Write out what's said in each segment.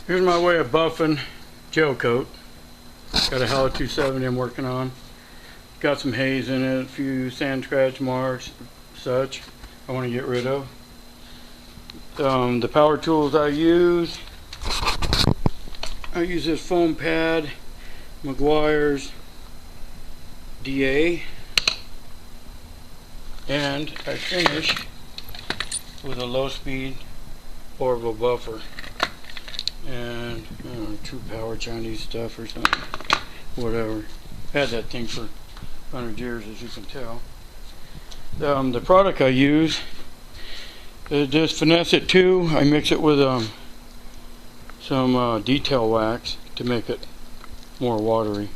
Here's my way of buffing gel coat. Got a hallett 270 I'm working on. Got some haze in it, a few sand scratch marks, such I want to get rid of. The power tools I use this foam pad, Meguiar's DA, and I finish with a low speed orbital buffer and true power Chinese stuff or something, whatever. Had that thing for 100 years, as you can tell. The product I use is this Finesse It 2. I mix it with some detail wax to make it more watery.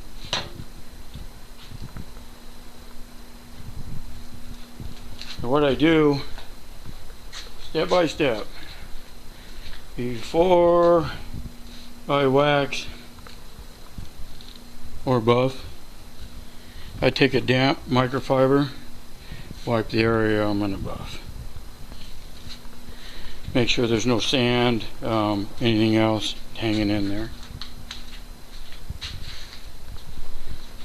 And what I do, step by step, before I wax or buff, I take a damp microfiber, wipe the area I'm going to buff. Make sure there's no sand, anything else hanging in there.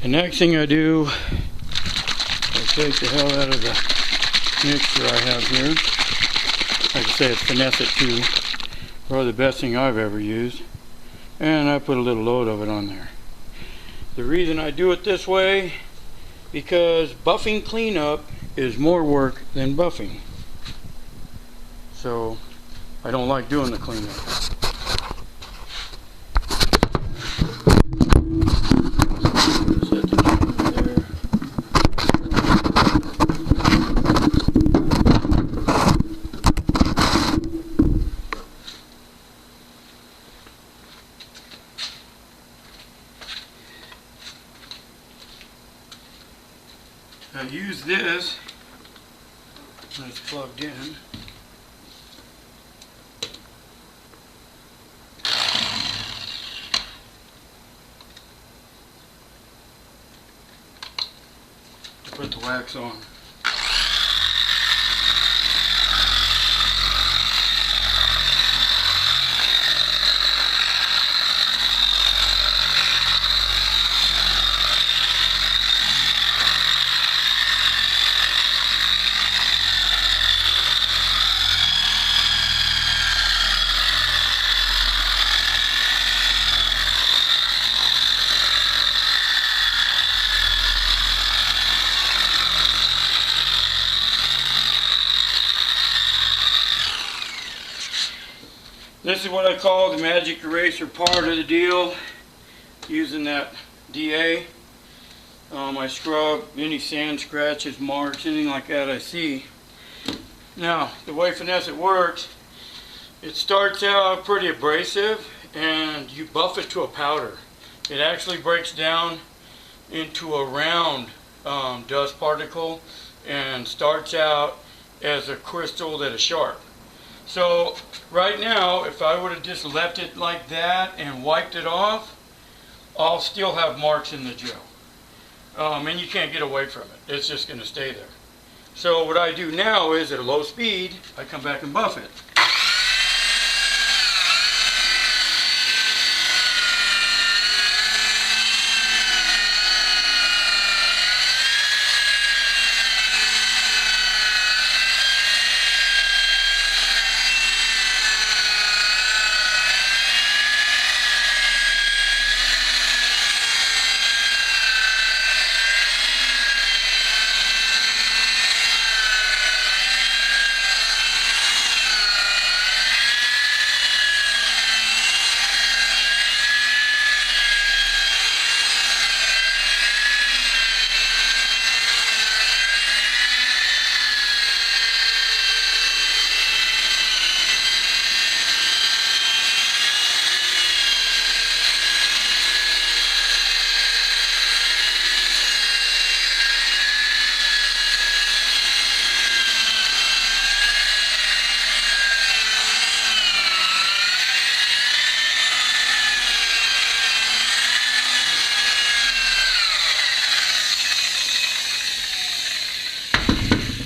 The next thing I do, I take the hell out of the mixture I have here. Like I say, it's Finesse It 2. Probably the best thing I've ever used. And I put a little load of it on there. The reason I do it this way, because buffing cleanup is more work than buffing. So I don't like doing the cleanup. Set the camera there. I use this when it's plugged in. To put the wax on. This is what I call the magic eraser part of the deal, using that DA. I scrub any sand scratches, marks, anything like that I see. Now, the way Finesse It works, it starts out pretty abrasive and you buff it to a powder. It actually breaks down into a round dust particle and starts out as a crystal that is sharp. So right now, if I would have just left it like that and wiped it off, I'll still have marks in the gel. And you can't get away from it. It's just going to stay there. So what I do now is at a low speed, I come back and buff it.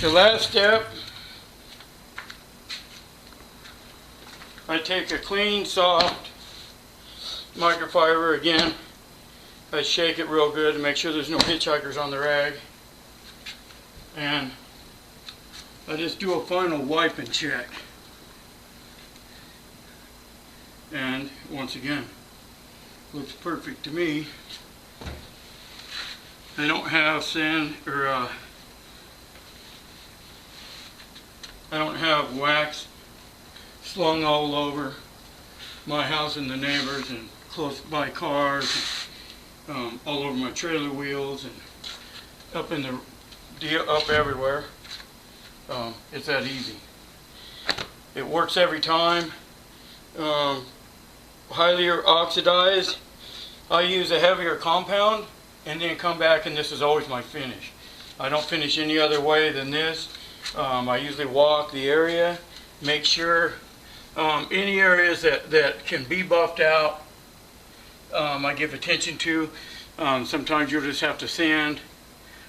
The last step, I take a clean, soft microfiber again. I shake it real good to make sure there's no hitchhikers on the rag. And I just do a final wipe and check. And once again, looks perfect to me. I don't have sand or I don't have wax slung all over my house and the neighbors and close by cars, and, all over my trailer wheels and up in the up everywhere. It's that easy. It works every time. Highly oxidized. I use a heavier compound and then come back, and this is always my finish. I don't finish any other way than this. I usually walk the area, make sure any areas that can be buffed out, I give attention to. Sometimes you'll just have to sand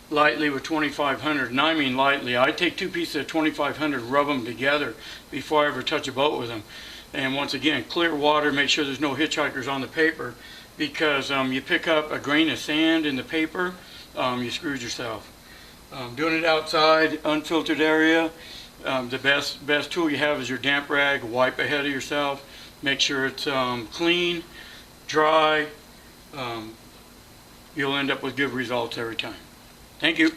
lightly with 2500, and I mean lightly. I take 2 pieces of 2500, rub them together before I ever touch a boat with them. And once again, clear water, make sure there's no hitchhikers on the paper, because you pick up a grain of sand in the paper, you screwed yourself. Doing it outside, unfiltered area, the best tool you have is your damp rag. Wipe ahead of yourself, make sure it's clean, dry. You'll end up with good results every time. Thank you.